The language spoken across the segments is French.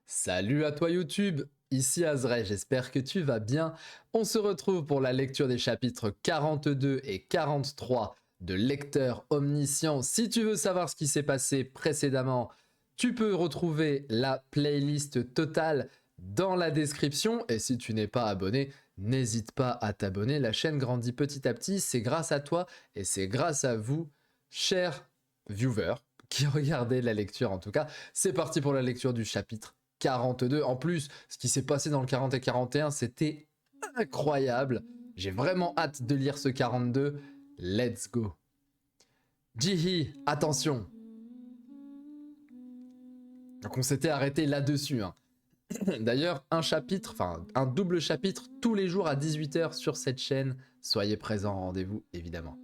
Salut à toi YouTube, ici Azray, j'espère que tu vas bien. On se retrouve pour la lecture des chapitres 42 et 43 de Lecteur Omniscient. Si tu veux savoir ce qui s'est passé précédemment, tu peux retrouver la playlist totale dans la description. Et si tu n'es pas abonné, n'hésite pas à t'abonner. La chaîne grandit petit à petit, c'est grâce à toi et c'est grâce à vous, chers viewers, qui regardez la lecture en tout cas. C'est parti pour la lecture du chapitre 42. En plus, ce qui s'est passé dans le 40 et 41, c'était incroyable. J'ai vraiment hâte de lire ce 42. Let's go. Jihi, attention. Donc on s'était arrêté là-dessus. Hein. D'ailleurs, un double chapitre tous les jours à 18 h sur cette chaîne. Soyez présents, rendez-vous évidemment.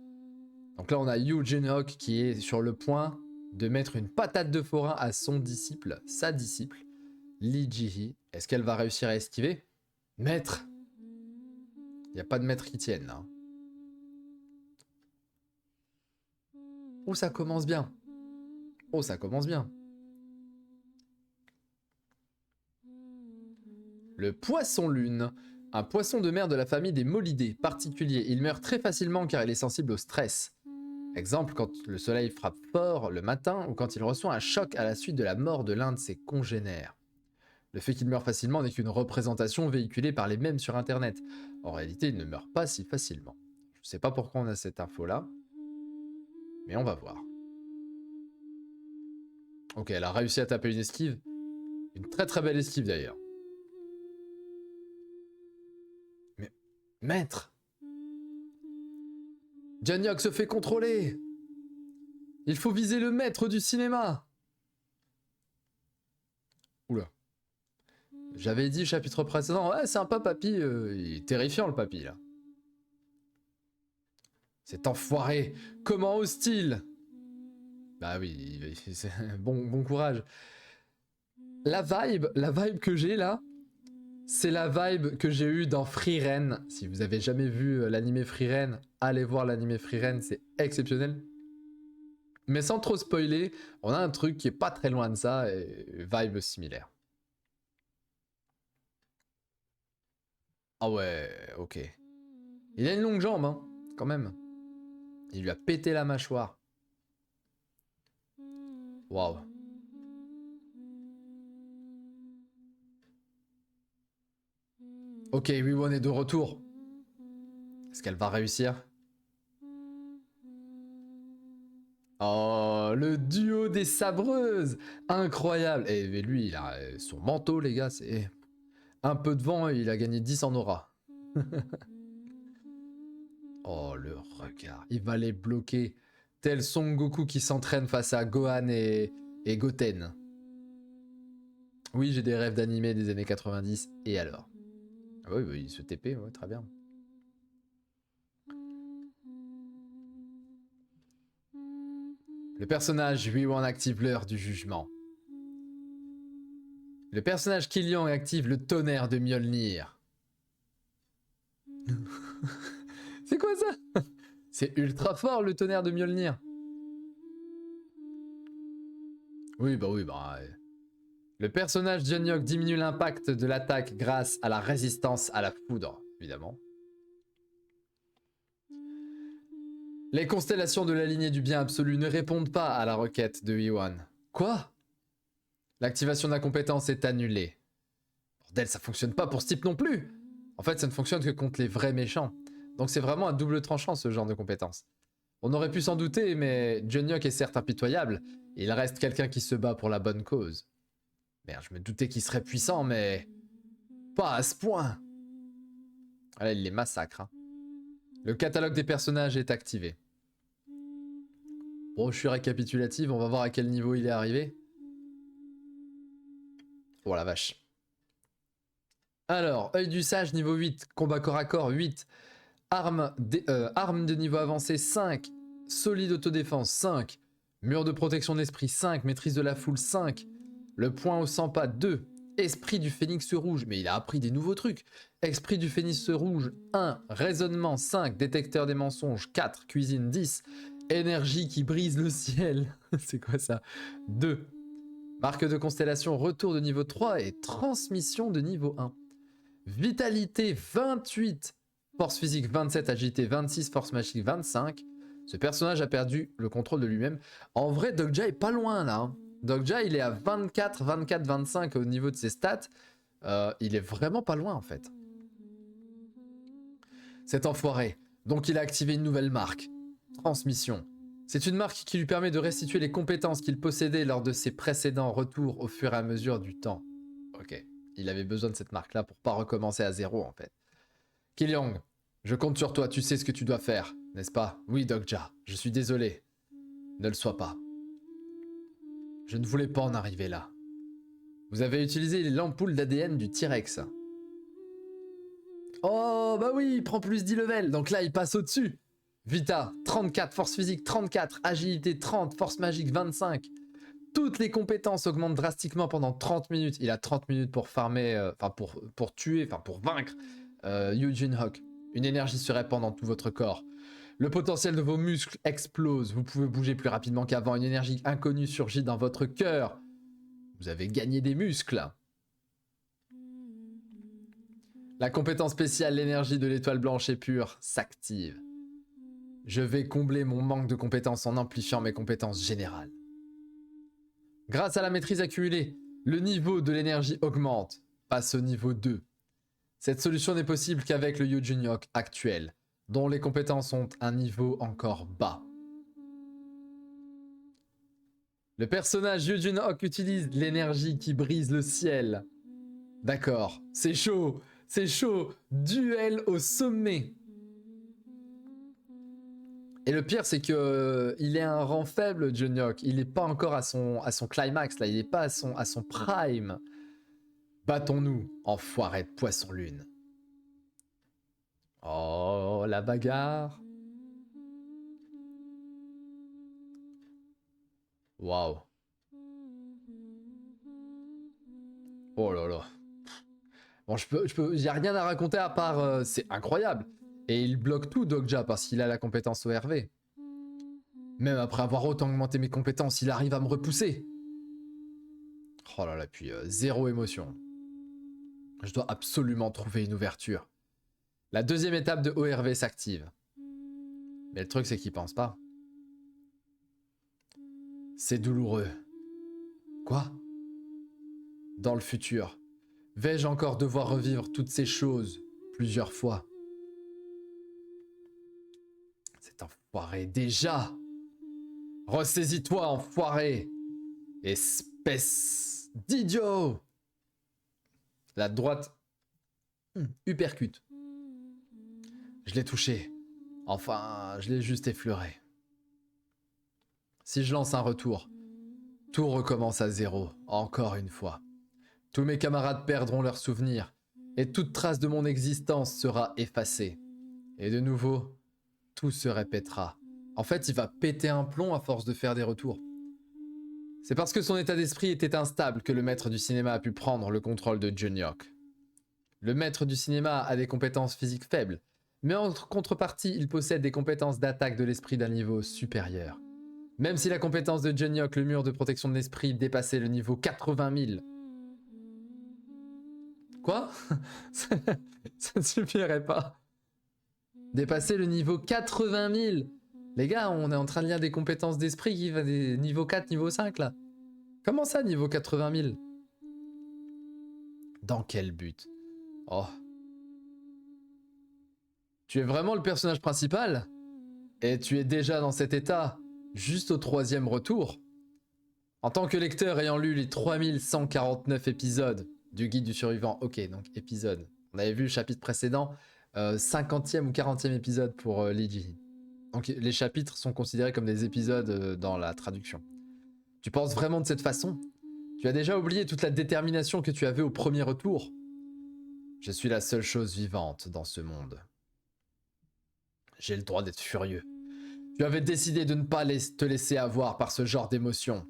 Donc là, on a Yu Jinok qui est sur le point de mettre une patate de forain à son disciple, sa disciple. Lee Jihi, est-ce qu'elle va réussir à esquiver? Maître! Il n'y a pas de maître qui tienne là. Oh, ça commence bien. Oh, ça commence bien. Le poisson-lune. Un poisson de mer de la famille des molidés, particulier. Il meurt très facilement car il est sensible au stress. Exemple, quand le soleil frappe fort le matin ou quand il reçoit un choc à la suite de la mort de l'un de ses congénères. Le fait qu'il meure facilement n'est qu'une représentation véhiculée par les mêmes sur internet. En réalité, il ne meurt pas si facilement. Je ne sais pas pourquoi on a cette info-là, mais on va voir. Ok, elle a réussi à taper une esquive. Une très très belle esquive d'ailleurs. Mais, maître! Janiok se fait contrôler! Il faut viser le maître du cinéma! Oula. J'avais dit chapitre précédent, ouais, sympa papy, il est terrifiant le papy là. Cet enfoiré, comment ose-t-il? Bah oui, bon courage. La vibe que j'ai là, c'est la vibe que j'ai eue dans Frieren. Si vous avez jamais vu l'animé Frieren, allez voir l'animé Frieren, c'est exceptionnel. Mais sans trop spoiler, on a un truc qui est pas très loin de ça, et vibe similaire. Ah ouais, ok. Il a une longue jambe, hein, quand même. Il lui a pété la mâchoire. Waouh. Ok, Wiwon est de retour. Est-ce qu'elle va réussir? Oh, le duo des sabreuses! Incroyable! Et lui, il a son manteau, les gars, c'est... Un peu de vent, il a gagné 10 en aura. Oh, le regard. Il va les bloquer. Tel Son Goku qui s'entraîne face à Gohan et Goten. Oui, j'ai des rêves d'animé des années 90. Et alors? Ah oui, il se TP, ouais, très bien. Le personnage Wiwon active l'heure du jugement. Le personnage Killian active le tonnerre de Mjolnir. C'est quoi ça? C'est ultra fort le tonnerre de Mjolnir. Oui. Le personnage Janiok diminue l'impact de l'attaque grâce à la résistance à la foudre, évidemment. Les constellations de la lignée du bien absolu ne répondent pas à la requête de Wiwon. Quoi? L'activation de la compétence est annulée. Bordel, ça fonctionne pas pour ce type non plus. En fait, ça ne fonctionne que contre les vrais méchants. Donc c'est vraiment un double tranchant ce genre de compétence. On aurait pu s'en douter, mais Janiok est certes impitoyable. Il reste quelqu'un qui se bat pour la bonne cause. Merde, je me doutais qu'il serait puissant, mais... pas à ce point. Ah là, il les massacre. Hein. Le catalogue des personnages est activé. Bon, je suis récapitulative, on va voir à quel niveau il est arrivé. Oh la vache. Alors, œil du sage niveau 8, combat corps à corps 8, arme de niveau avancé 5, solide autodéfense 5, mur de protection d'esprit 5, maîtrise de la foule 5, le point au 100 pas 2, esprit du phénix rouge, mais il a appris des nouveaux trucs, esprit du phénix rouge 1, raisonnement 5, détecteur des mensonges 4, cuisine 10, énergie qui brise le ciel, c'est quoi ça 2, Marque de constellation, retour de niveau 3 et transmission de niveau 1. Vitalité 28, force physique 27, agilité 26, force magique 25. Ce personnage a perdu le contrôle de lui-même. En vrai, Dogja est pas loin là. Hein. Dogja, il est à 24, 24, 25 au niveau de ses stats. Il est vraiment pas loin en fait. Cet enfoiré. Donc il a activé une nouvelle marque. Transmission. C'est une marque qui lui permet de restituer les compétences qu'il possédait lors de ses précédents retours au fur et à mesure du temps. Ok. Il avait besoin de cette marque-là pour pas recommencer à zéro en fait. Kiliang, je compte sur toi, tu sais ce que tu dois faire, n'est-ce pas? Oui, Dogja, je suis désolé. Ne le sois pas. Je ne voulais pas en arriver là. Vous avez utilisé l'ampoule d'ADN du T-Rex. Oh, bah oui, il prend plus 10 levels, donc là il passe au-dessus. Vita, 34, force physique 34, agilité 30, force magique 25. Toutes les compétences augmentent drastiquement pendant 30 minutes. Il a 30 minutes pour farmer, pour tuer, pour vaincre Eugene Hawk. Une énergie se répand dans tout votre corps. Le potentiel de vos muscles explose. Vous pouvez bouger plus rapidement qu'avant. Une énergie inconnue surgit dans votre cœur. Vous avez gagné des muscles. La compétence spéciale, l'énergie de l'étoile blanche et pure, s'active. Je vais combler mon manque de compétences en amplifiant mes compétences générales. Grâce à la maîtrise accumulée, le niveau de l'énergie augmente, passe au niveau 2. Cette solution n'est possible qu'avec le Eugene Hawk actuel, dont les compétences ont un niveau encore bas. Le personnage Eugene Hawk utilise l'énergie qui brise le ciel. D'accord, c'est chaud, duel au sommet. Et le pire, c'est que il est un rang faible, Eugene Hawk. Il n'est pas encore à son climax, là. Il n'est pas à son prime. Battons-nous, enfoiré de poisson-lune. Oh, la bagarre. Waouh. Oh là là. Bon, y a rien à raconter à part, c'est incroyable. Et il bloque tout, Dogja, parce qu'il a la compétence ORV. Même après avoir autant augmenté mes compétences, il arrive à me repousser. Oh là là, puis zéro émotion. Je dois absolument trouver une ouverture. La deuxième étape de ORV s'active. Mais le truc, c'est qu'il pense pas. C'est douloureux. Quoi? Dans le futur, vais-je encore devoir revivre toutes ces choses plusieurs fois? Cet enfoiré, déjà! Ressaisis-toi, enfoiré! Espèce d'idiot! La droite... uppercut. Je l'ai touché. Enfin, je l'ai juste effleuré. Si je lance un retour, tout recommence à zéro, encore une fois. Tous mes camarades perdront leurs souvenirs, et toute trace de mon existence sera effacée. Et de nouveau, tout se répétera. En fait, il va péter un plomb à force de faire des retours. C'est parce que son état d'esprit était instable que le maître du cinéma a pu prendre le contrôle de Eugene Hawk. Le maître du cinéma a des compétences physiques faibles, mais en contrepartie, il possède des compétences d'attaque de l'esprit d'un niveau supérieur. Même si la compétence de Eugene Hawk, le mur de protection de l'esprit, dépassait le niveau 80 000. Quoi? Ça ne suffirait pas. Dépasser le niveau 80 000. Les gars, on est en train de lire des compétences d'esprit qui va des niveau 4, niveau 5 là. Comment ça, niveau 80 000? Dans quel but? Oh. Tu es vraiment le personnage principal? Et tu es déjà dans cet état, juste au 3e retour? En tant que lecteur ayant lu les 3149 épisodes du guide du survivant, ok, donc épisode. On avait vu le chapitre précédent, 50e ou 40e épisode pour Liji. Donc les chapitres sont considérés comme des épisodes dans la traduction. Tu penses vraiment de cette façon? Tu as déjà oublié toute la détermination que tu avais au premier retour? Je suis la seule chose vivante dans ce monde. J'ai le droit d'être furieux. Tu avais décidé de ne pas te laisser avoir par ce genre d'émotion.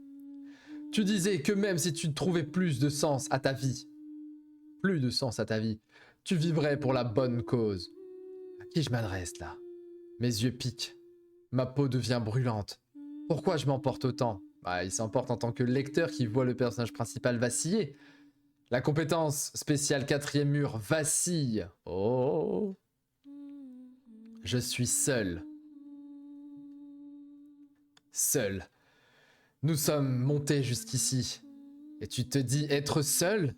Tu disais que même si tu trouvais plus de sens à ta vie, tu vivrais pour la bonne cause. À qui je m'adresse là? Mes yeux piquent. Ma peau devient brûlante. Pourquoi je m'emporte autant? Bah, il s'emporte en tant que lecteur qui voit le personnage principal vaciller. La compétence spéciale 4e mur vacille. Oh. Je suis seul. Seul. Nous sommes montés jusqu'ici. Et tu te dis être seul?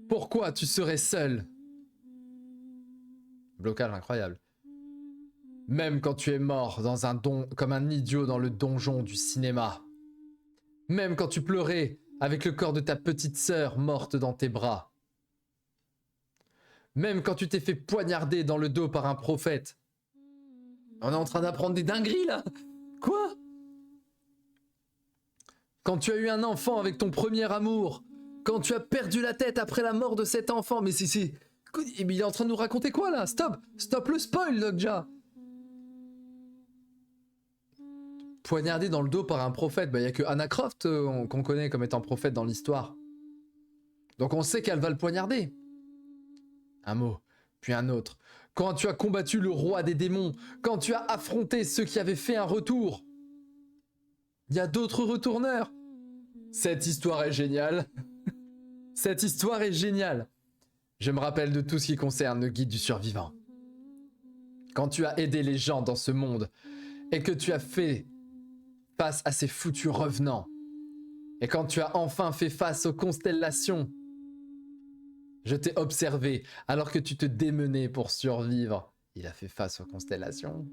Pourquoi tu serais seul? Blocage incroyable. Même quand tu es mort dans comme un idiot dans le donjon du cinéma. Même quand tu pleurais avec le corps de ta petite sœur morte dans tes bras. Même quand tu t'es fait poignarder dans le dos par un prophète. On est en train d'apprendre des dingueries là. Quoi? Quand tu as eu un enfant avec ton premier amour. Quand tu as perdu la tête après la mort de cet enfant. Mais c'est... Il est en train de nous raconter quoi là? Stop! Stop le spoil, Nokja! Poignardé dans le dos par un prophète. Bah, y a que Anna Croft qu'on connaît comme étant prophète dans l'histoire. Donc on sait qu'elle va le poignarder. Un mot, puis un autre. Quand tu as combattu le roi des démons, quand tu as affronté ceux qui avaient fait un retour, il y a d'autres retourneurs. Cette histoire est géniale. Cette histoire est géniale. Je me rappelle de tout ce qui concerne le guide du survivant. Quand tu as aidé les gens dans ce monde et que tu as fait face à ces foutus revenants, et quand tu as enfin fait face aux constellations, je t'ai observé alors que tu te démenais pour survivre. Il a fait face aux constellations.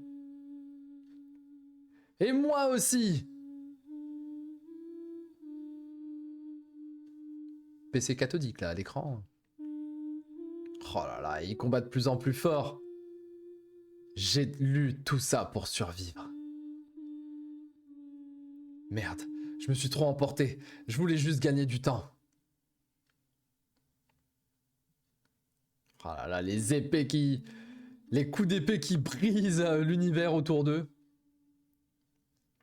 Et moi aussi. PC cathodique là à l'écran. Oh là là, il combat de plus en plus fort. J'ai lu tout ça pour survivre. Merde, je me suis trop emporté. Je voulais juste gagner du temps. Oh là là, les épées qui... Les coups d'épée qui brisent l'univers autour d'eux.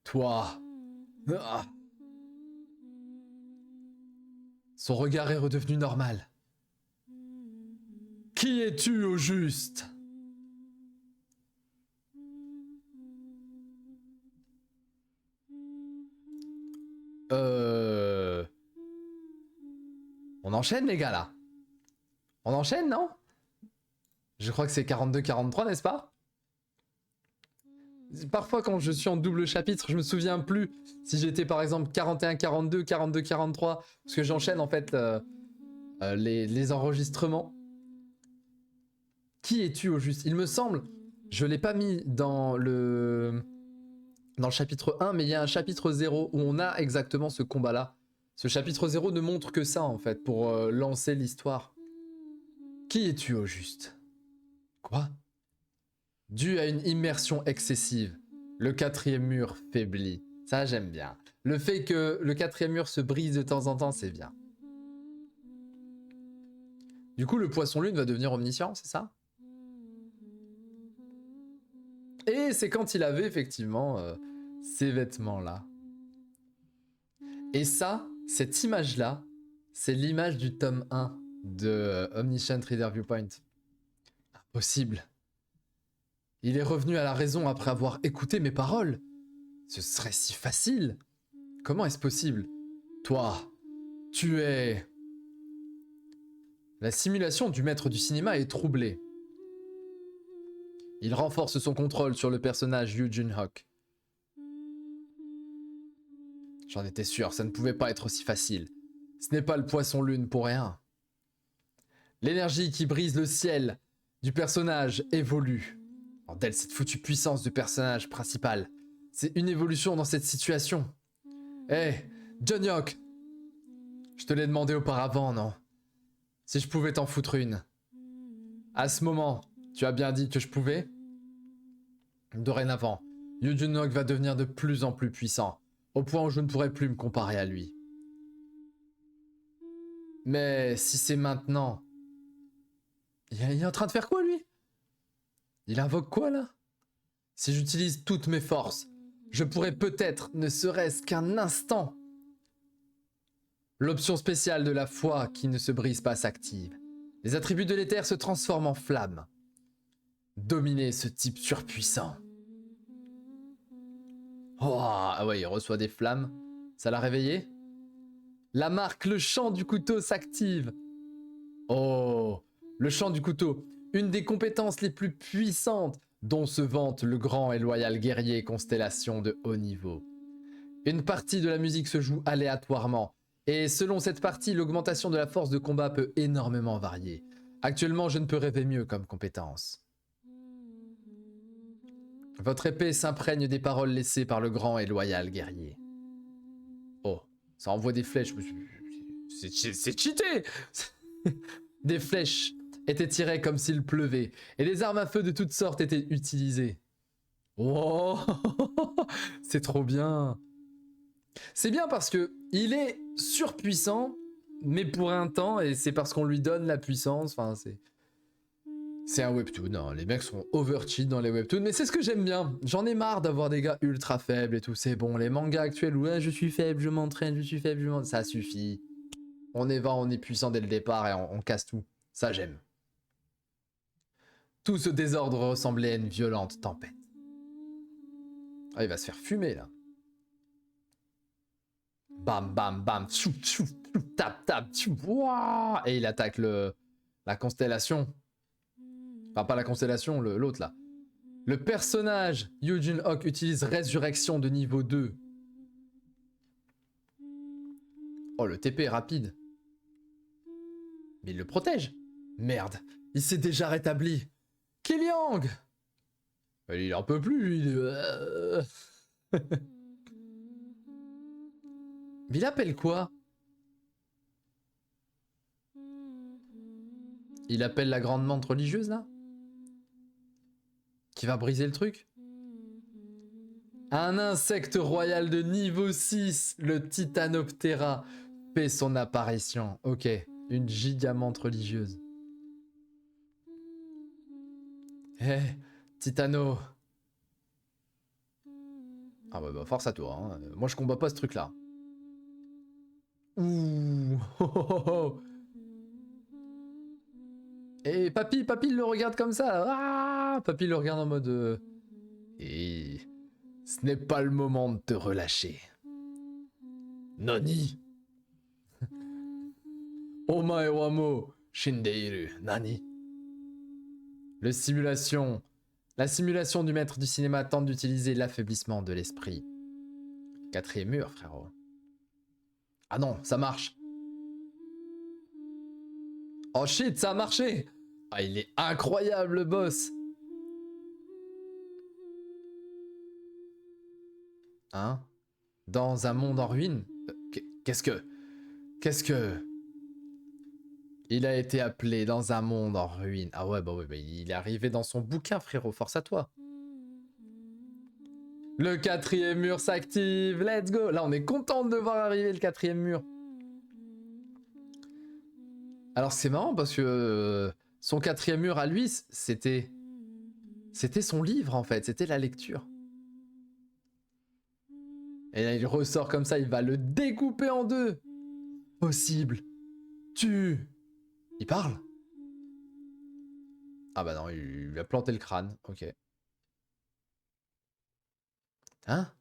Toi. Ah. Son regard est redevenu normal. Qui es-tu au juste? On enchaîne les gars là. On enchaîne, non? Je crois que c'est 42-43, n'est-ce pas? Parfois quand je suis en double chapitre, je me souviens plus si j'étais par exemple 41-42, 42-43, parce que j'enchaîne en fait les enregistrements. Qui es-tu au juste? Il me semble, je l'ai pas mis dans le chapitre 1, mais il y a un chapitre 0 où on a exactement ce combat-là. Ce chapitre 0 ne montre que ça en fait, pour lancer l'histoire. Qui es-tu au juste? Quoi? Dû à une immersion excessive, le 4e mur faiblit. Ça, j'aime bien. Le fait que le 4e mur se brise de temps en temps, c'est bien. Du coup, le poisson lune va devenir omniscient, c'est ça? Et c'est quand il avait effectivement ces vêtements-là. Et ça, cette image-là, c'est l'image du tome 1 de Omniscient Reader Viewpoint. Impossible. Il est revenu à la raison après avoir écouté mes paroles. Ce serait si facile. Comment est-ce possible? Toi, tu es... La simulation du maître du cinéma est troublée. Il renforce son contrôle sur le personnage Yu Jun-hock. J'en étais sûr, ça ne pouvait pas être aussi facile. Ce n'est pas le poisson lune pour rien. L'énergie qui brise le ciel du personnage évolue. Bordel, cette foutue puissance du personnage principal. C'est une évolution dans cette situation. Hé, Jun-hock, je te l'ai demandé auparavant, non? Si je pouvais t'en foutre une. À ce moment, tu as bien dit que je pouvais? Dorénavant, Yu Jun-hock va devenir de plus en plus puissant, au point où je ne pourrai plus me comparer à lui. Mais si c'est maintenant... Il est en train de faire quoi, lui? Il invoque quoi, là? Si j'utilise toutes mes forces, je pourrais peut-être, ne serait-ce qu'un instant... L'option spéciale de la foi qui ne se brise pas s'active. Les attributs de l'éther se transforment en flammes. Dominer ce type surpuissant. Oh, ah ouais, il reçoit des flammes. Ça l'a réveillé? La marque, le chant du couteau s'active. Oh, le chant du couteau, une des compétences les plus puissantes dont se vante le grand et loyal guerrier constellation de haut niveau. Une partie de la musique se joue aléatoirement, et selon cette partie, l'augmentation de la force de combat peut énormément varier. Actuellement, je ne peux rêver mieux comme compétence. Votre épée s'imprègne des paroles laissées par le grand et loyal guerrier. Oh, ça envoie des flèches. C'est cheaté. Des flèches étaient tirées comme s'il pleuvait, et des armes à feu de toutes sortes étaient utilisées. Oh, c'est trop bien. C'est bien parce que il est surpuissant, mais pour un temps, et c'est parce qu'on lui donne la puissance. Enfin, c'est un webtoon, hein. Les mecs sont overcheat dans les webtoons, mais c'est ce que j'aime bien. J'en ai marre d'avoir des gars ultra faibles et tout. C'est bon, les mangas actuels où je suis faible, je m'entraîne, je suis faible, je m'entraîne, ça suffit. On est puissant dès le départ et on casse tout. Ça j'aime. Tout ce désordre ressemblait à une violente tempête. Ah, il va se faire fumer là. Bam, bam, bam, tchou, tchou, tchou, tap, tap, tchou, ouah, et il attaque la constellation. Enfin, pas la constellation, l'autre là. Le personnage Eugene Hawk utilise Résurrection de niveau 2. Oh, le TP est rapide. Mais il le protège. Merde, il s'est déjà rétabli. Killiang! Il en peut plus, Mais il appelle quoi? Il appelle la grande menthe religieuse, là? Qui va briser le truc? Un insecte royal de niveau 6, le Titanoptera, fait son apparition. Ok, une gigamante religieuse. Eh, Titano. Ah ouais, bah force à toi, hein. Moi je combats pas ce truc-là. Ouh. Oh, oh, oh. Et papy il le regarde comme ça. Ah, papy le regarde en mode... Et ce n'est pas le moment de te relâcher. Nani? Omae wa mo shindeiru. Nani? La simulation du maître du cinéma tente d'utiliser l'affaiblissement de l'esprit. Quatrième mur, frérot. Ah non, ça marche. Oh shit, ça a marché. Ah, il est incroyable, le boss. Hein? Dans un monde en ruine? Qu'est-ce que... Il a été appelé dans un monde en ruine. Ah ouais, bah il est arrivé dans son bouquin, frérot. Force à toi. Le quatrième mur s'active. Let's go. Là, on est content de voir arriver le quatrième mur. Alors, c'est marrant parce que son quatrième mur à lui, c'était son livre, en fait. C'était la lecture. Et là, il ressort comme ça. Il va le découper en deux. Possible. Il parle? Ah bah non, il lui a planté le crâne. Ok. Hein?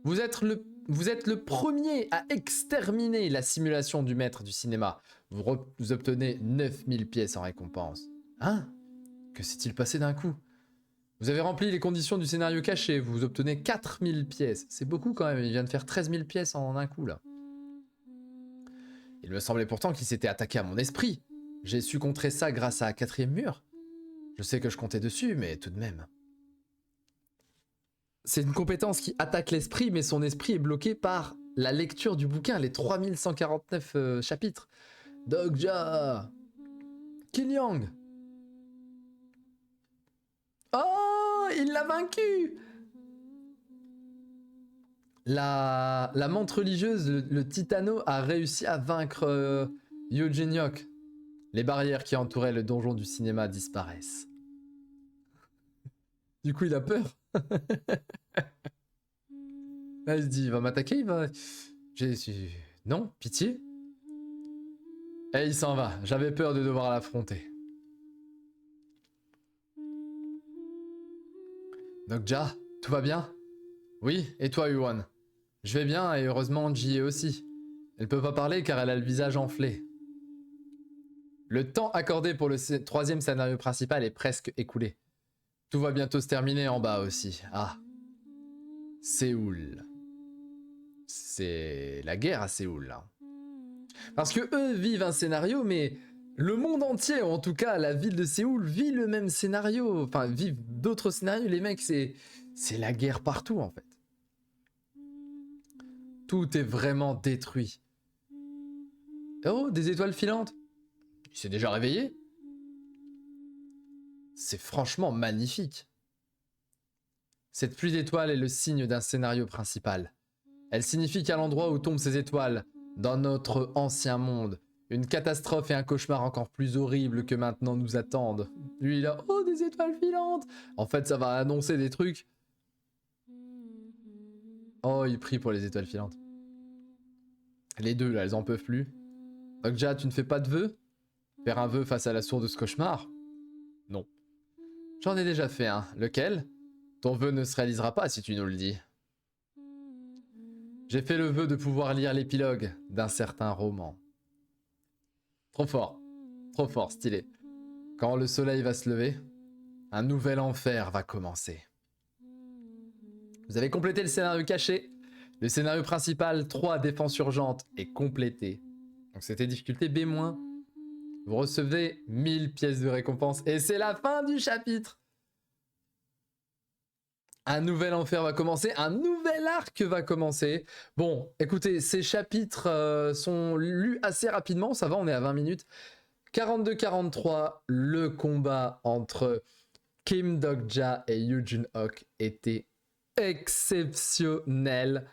Vous êtes le premier à exterminer la simulation du maître du cinéma. Vous obtenez 9000 pièces en récompense. Hein? Que s'est-il passé d'un coup? Vous avez rempli les conditions du scénario caché. Vous obtenez 4000 pièces. C'est beaucoup quand même. Il vient de faire 13 000 pièces en un coup là. Il me semblait pourtant qu'il s'était attaqué à mon esprit. J'ai su contrer ça grâce à un quatrième mur. Je sais que je comptais dessus, mais tout de même. C'est une compétence qui attaque l'esprit, mais son esprit est bloqué par la lecture du bouquin, les 3149 chapitres. Dogja! Killiang! Oh, il l'a vaincu! La menthe religieuse, le Titano, a réussi à vaincre Eugene Hawk. Les barrières qui entouraient le donjon du cinéma disparaissent. Du coup, il a peur. Là, il se dit, il va m'attaquer, il va... Non, pitié. Et il s'en va. J'avais peur de devoir l'affronter. Nokja, tout va bien? Oui, et toi, Yuan? Je vais bien et heureusement Ji est aussi. Elle peut pas parler car elle a le visage enflé. Le temps accordé pour le troisième scénario principal est presque écoulé. Tout va bientôt se terminer en bas aussi. Ah. Séoul. C'est la guerre à Séoul, là. Parce que eux vivent un scénario, mais le monde entier, ou en tout cas la ville de Séoul, vit le même scénario. Enfin, vivent d'autres scénarios. Les mecs, c'est la guerre partout, en fait. Tout est vraiment détruit. Oh, des étoiles filantes. Il s'est déjà réveillé? C'est franchement magnifique. Cette pluie d'étoiles est le signe d'un scénario principal. Elle signifie qu'à l'endroit où tombent ces étoiles, dans notre ancien monde, une catastrophe et un cauchemar encore plus horrible que maintenant nous attendent. Lui, il a « Oh, des étoiles filantes !» En fait, ça va annoncer des trucs. Oh, il prie pour les étoiles filantes. Les deux, là, elles en peuvent plus. Okja, tu ne fais pas de vœux? Faire un vœu face à la source de ce cauchemar? Non. J'en ai déjà fait un. Lequel? Ton vœu ne se réalisera pas si tu nous le dis. J'ai fait le vœu de pouvoir lire l'épilogue d'un certain roman. Trop fort, stylé. Quand le soleil va se lever, un nouvel enfer va commencer. Vous avez complété le scénario caché. Le scénario principal, 3 défenses urgentes, est complété. Donc c'était difficulté B-. Vous recevez 1000 pièces de récompense et c'est la fin du chapitre. Un nouvel enfer va commencer, un nouvel arc va commencer. Bon, écoutez, ces chapitres sont lus assez rapidement, ça va, on est à 20 minutes. 42-43, le combat entre Kim Dok-ja et Yoo Jun-ok était exceptionnel.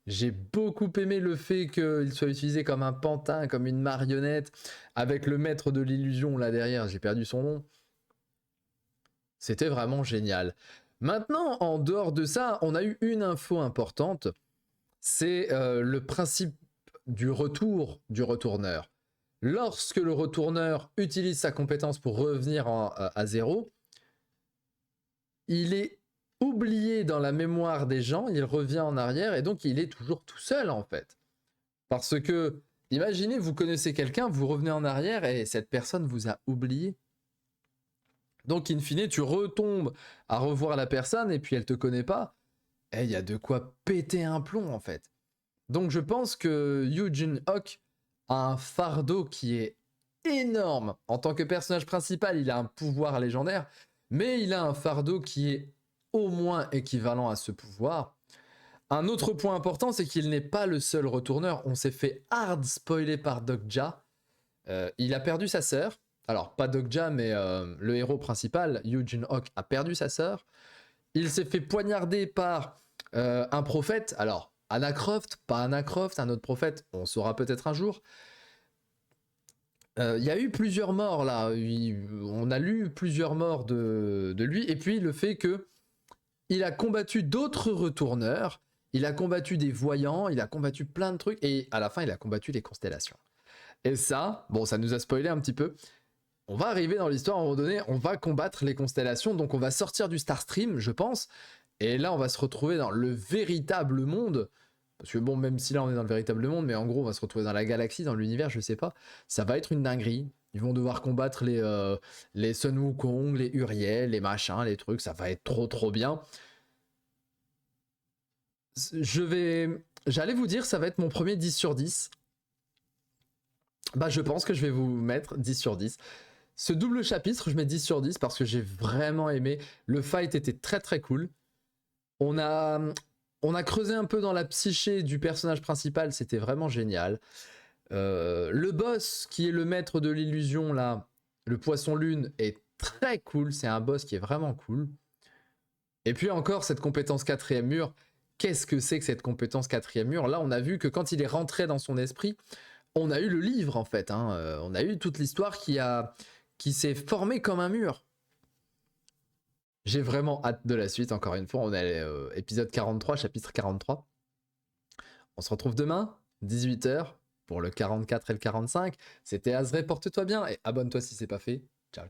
J'ai beaucoup aimé le fait qu'il soit utilisé comme un pantin, comme une marionnette, avec le maître de l'illusion là derrière, j'ai perdu son nom. C'était vraiment génial. Maintenant, en dehors de ça, on a eu une info importante, c'est le principe du retour du retourneur. Lorsque le retourneur utilise sa compétence pour revenir à zéro, il est oublié dans la mémoire des gens, il revient en arrière et donc il est toujours tout seul en fait. Parce que, imaginez, vous connaissez quelqu'un, vous revenez en arrière et cette personne vous a oublié. Donc in fine, tu retombes à revoir la personne et puis elle te connaît pas. Et il y a de quoi péter un plomb en fait. Donc je pense que Yoo Jun-ok a un fardeau qui est énorme. En tant que personnage principal, il a un pouvoir légendaire, mais il a un fardeau qui est au moins équivalent à ce pouvoir. Un autre point important, c'est qu'il n'est pas le seul retourneur. On s'est fait hard spoiler par Dok-ja. Il a perdu sa sœur. Alors, pas Dok-ja, mais le héros principal, Yoo Jun-ok, a perdu sa sœur. Il s'est fait poignarder par un prophète. Alors, Anacroft, pas Anacroft, un autre prophète, on saura peut-être un jour. Il y a eu plusieurs morts là. On a lu plusieurs morts de lui. Et puis le fait que il a combattu d'autres retourneurs. Il a combattu des voyants. Il a combattu plein de trucs. Et à la fin, il a combattu les constellations. Et ça, bon, ça nous a spoilé un petit peu. On va arriver dans l'histoire à un moment donné, on va combattre les constellations, donc on va sortir du Starstream, je pense, et là on va se retrouver dans le véritable monde, parce que bon, même si là on est dans le véritable monde, mais en gros on va se retrouver dans la galaxie, dans l'univers, je sais pas, ça va être une dinguerie. Ils vont devoir combattre les Sun Wukong, les Uriel, les machins, les trucs, ça va être trop bien. J'allais vous dire, ça va être mon premier 10 sur 10. Bah je pense que je vais vous mettre 10 sur 10. Ce double chapitre, je mets 10 sur 10 parce que j'ai vraiment aimé. Le fight était très cool. On a creusé un peu dans la psyché du personnage principal, c'était vraiment génial. Le boss, qui est le maître de l'illusion, là, le poisson lune, est très cool. C'est un boss qui est vraiment cool. Et puis encore, cette compétence 4e mur. Qu'est-ce que c'est que cette compétence 4e mur? Là, on a vu que quand il est rentré dans son esprit, on a eu le livre, en fait. On a eu toute l'histoire qui s'est formée comme un mur. J'ai vraiment hâte de la suite, encore une fois. On est à épisode 43, chapitre 43. On se retrouve demain, 18h, pour le 44 et le 45. C'était Azré, porte-toi bien et abonne-toi si c'est pas fait. Ciao.